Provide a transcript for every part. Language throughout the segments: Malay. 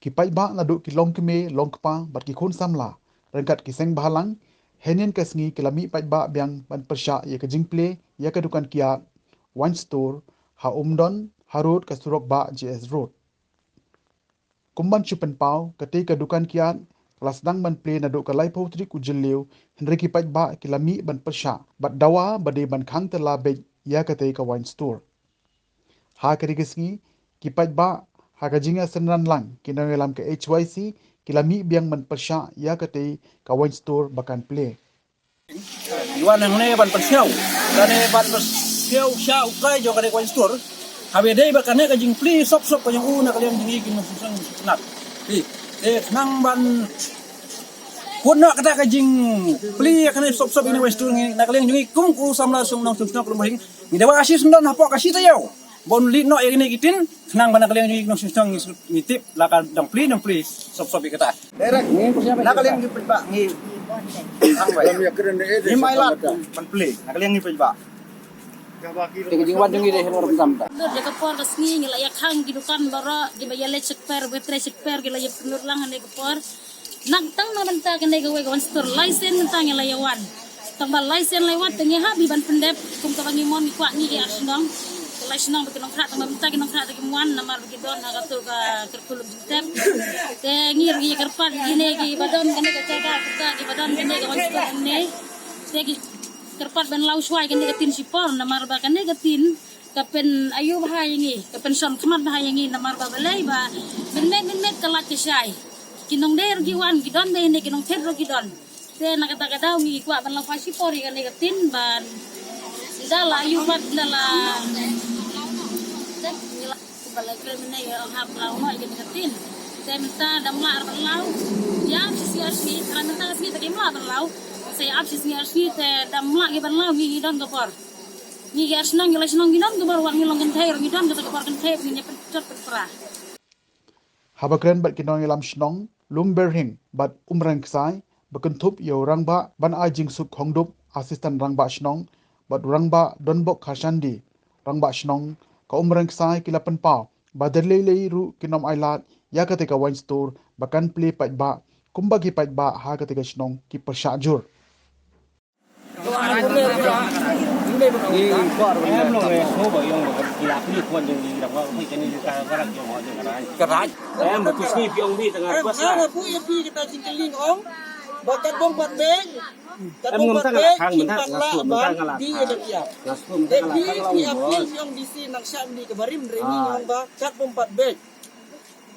ki pai ba na du ki long ki me long pa bat ki khun samla rengkat ki seng bahalang henian ka sngi ki lami pai ba byang ban persha ye ka jingple ya ka dukan kia wine store ha umdon harut ka surok ba JS road kumban chupen pau kate ka dukan kiat kelas dang ban play na do ka lai potri ku jeliu henry ki pai ba ki lami ban persha bat dawa bade ban khang tela be ya kate ka wine store ha kari kisngi ki pai ba ha ka jinga senran lang ki nangelam ke HYC ki lami biang ban persha ya kate ka wine store bakan play Yuan yang ne ban persiau, kane ban persiau siau kai jo kane coin store. Habe dei bakane ka jing pli sop ka yang una kalian jing ikin susang senat. Pi, nang ban kuna kata ka jing pli kane sop ini west store ngi nak kalian jing kum ku samla sung nang susang ku mahing. Ni dewa asis ndan hapo ka sita yau. Bon li no ini kitin nang ban kalian jing nang susang ngitip laka dang pli sop kata. Derek, nak kalian ngi pak ngi Ni mailat man play. Nak kalian ngi pak. Jing wan jing ide hero samta. Dia kapor resmi ngila ya khang gidukan bara di bayale sekper betre sekper gila ya penur lang ane kapor. Nang tang na banta kene gawe gawan store license tang ngila ya wan. Tang ba license lewat tengi habi ban pendep kum ka bangi mon kwa ni ya asnong. License bagi nong krat tang banta ki nong krat ki muan namar bagi don ha gatul ka kerkulum tep. Te ngir gi kerpat gine gi badon kene ka jaga kita gi badon kene gawan store ne. Te gi kerpat ban lau swai kene ka tin sipor namar ba kene ka tin kapen ayu bahayangi kapen son kemat bahayangi namar ba balai ba men kalat ki syai kinong der giwan gidon be ne kinong terro gidon te nakata kata mi kwa ban lau fasi pori kene ka tin ban dala ayu bat dala balai kremene ya hab lau no kene ka tin te minta damla ar ban lau ya sisi kan minta sisi ta kemla ban lau saya absis ni arsi te damla gi ban lau gi don gopor ni gi arsnang gi lasnang gi don gopor wang ngilong kan thair gi don gopor kan thair ni pencot perpra habakren bat kinong ilam shnong lumber hing bat umrang ksai bakentup yo rangba ban ajing suk hongdup assistant rangba shnong bat rangba donbok khashandi rangba shnong ka umrang ksai kilapan pa baderlei ru kinom ailat ya katika wine store bakan play pat ba kumbagi pat ba ha katika shnong ki persajur Em lo về số bởi ông kỳ lạ cái quan trọng gì đặc biệt phải cái này ta có làm cho họ được cái này em mà tôi nghĩ ông đi tengah kuasa Sana pu ya pi kita cingkeling ong. Bakat bom pat beng. em ngâm tengah lakang bentar ngasum bentar ngalak Di ada kia. ngasum Tapi tengah lakang pi lalu api yang di sini nak syam di kebarim remi yang ba kat bom pat beng.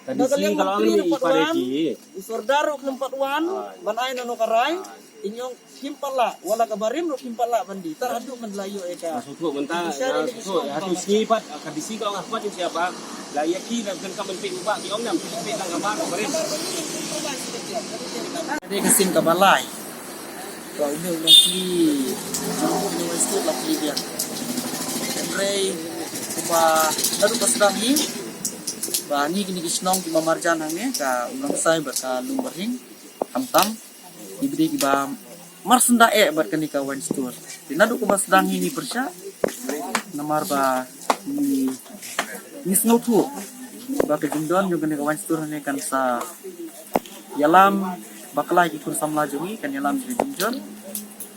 tadi sih kalau ini pada ji Isordaro keempat wan ban ai nano karai inyong himpala wala kabarim ro himpala bandi taradu mendlayo eka. Masuk bentar masuk satu sifat kadisi kalau ngapat siapa layaki dan kamu penting pak di om nam penting gambar kemarin Ada kesin kabalai. Kalau ini mesti universiti lapli dia. Andrei kuba lalu pasdam ni bani kini kisnong ki mamarjan hange ka ulang sai berka lumberhing hamtam diberi kiba marsenda berkani ka wine store. Dinadu kuba sedang ini persya namar ba ni snotu ba ke jindon yo kani ka wine store ne kan sa yalam baklai ki kun samla jongi kan yalam ki jinjon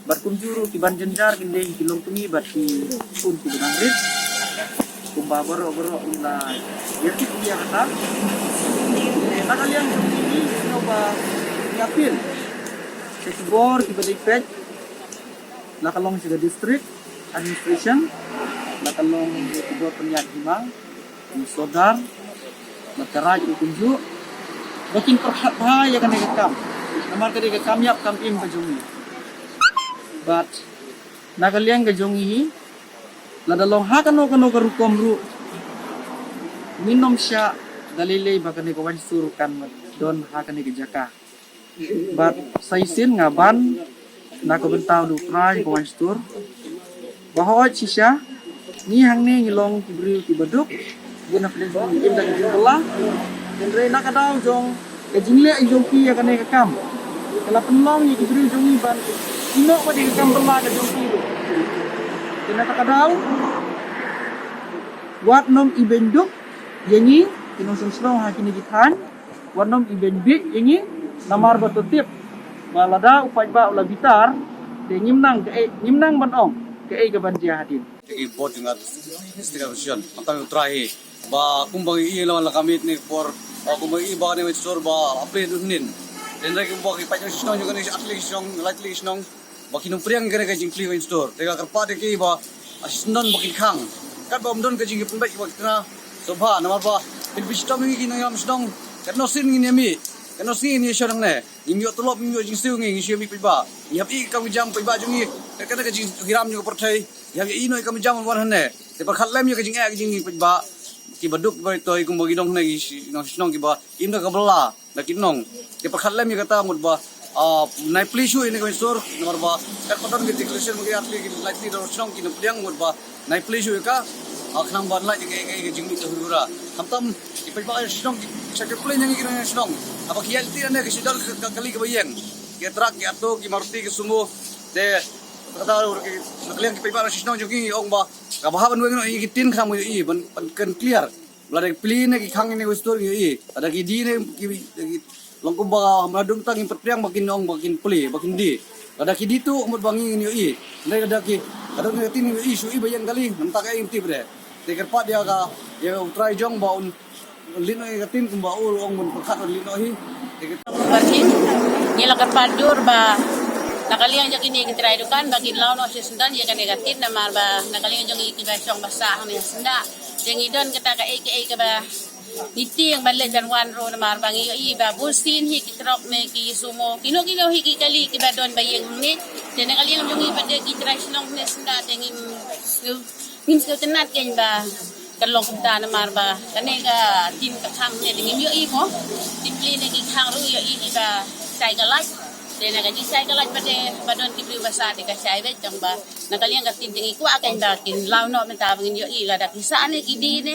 berkunjuru ki ban jenjar kinde ki longtungi bat ki kun ki benangrit kumba boro ila yerti dia kata nakal yang ini coba yapil sekibor ki badai pet nakalong siga district administration nakalong sekibor penyiat himang ni sodar makaraj kunju baking bahaya kan ikam namar kadi kamyap kampim bajongi but nagaliang gajongi ladalong hakano kano karukom ru minom sya dalilei bakani kawan surukan don hakani kejaka but saisin ngaban nakabentau du prai kawan stur bahwa sisya ni hangni ngilong kibri kibaduk guna pledong im dak jumlah Andre nakadaw jong kajingle jong pi ya kanay kakam. Kala penlong yi kibri jong iban. Ino pa di kakam berla ka jong pi. Kina nakadaw wat nom ibenduk yangi kinong sensrong ha kinigithan wanom ibenbi ingi namar batutip balada upai ba ula bitar de nyimnang banong ke ga banjia hadin import dengan istilah version atau terakhir ba kumbang lawan kami ni por kumbang ba ni store ba upgrade dunin dan lagi kumbang ipatnya sinong juga ni atli sinong lightly sinong ba kinong priang gere ka jingkli wa store tega karpa de ki ba asisnan ba khang kan ba umdon ka jingki punbai ba kitna sobha namar ba pilbistom ngi kinong yam sinong katno sin ngi mi kano singi ni syarang ne imyo tolop imyo jing siu ngi syami piba yap I kami jam piba jungi kada ka jing hiram nyu pertai yang ino kami jam wan ne te par khatlem nyu ka jing ek jing piba ki baduk ba toy kum bagi dong ne nong ki ba imda ka bla na kinong te par khatlem nyu kata mud ba nai please ini kami store nomor ba tak paton ki declaration mo ki atli ki lightly do snong ki no pliang mud ba nai please ka akhnang ban la ke jing ni hurura hamtam ipiba snong sakit play yang kira snong apa kial ti na kasi dal kali ka bayang ki truck ki ato ki maruti ki sumo de kata ki nakliang ki pipa snong jogi ong ba ka bahaban we no I tin kham I ban kan clear lare play na ki khang ni story I ada ki di ne ki longkum ba madung tang impetriang bakin ong bakin play bakin di ada ki ditu umur bangi ni I ndai ada ki ada ni tin I su I bayang kali mentak ai inti bre teker pa dia ka dia try jong ba lino ikatin kung baul ang munpakat o lino hi Batin, nila kapadur ba nakaliang jang ini kitray dukan bagi law no sisundan ya negatif na marba nakaliang jang ikibasyong basahang ni sunda jang idon kita ka aka ba niti ang balle jan wan ro na marba ngi iba busin hi kitrok me ki sumo kino hi kali kiba don bayeng ni de nakaliang jang iba de kitray sinong ni sunda dengim ngim tenat ken ba kalong kumta na marba kanega tin ka khang ne dingin yo I mo tin pli ne ki khang ru yo I ba sai ka laj de na ga sai ka laj pade badon ki bli basa de ka sai be jang ba nakaliang ka tin dingi ku akan ba kin law no menta bangin yo I la da kisa ne ki di ne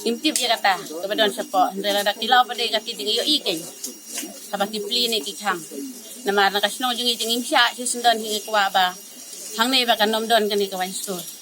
imtip ya kata ka badon sapo ndela da kilaw pade ka tin dingi yo I ken haba ki pli ne ki khang na mar na kasno jungi dingim sya si sundan hi ku ba hang ne ba kanom don kan ni ka wan store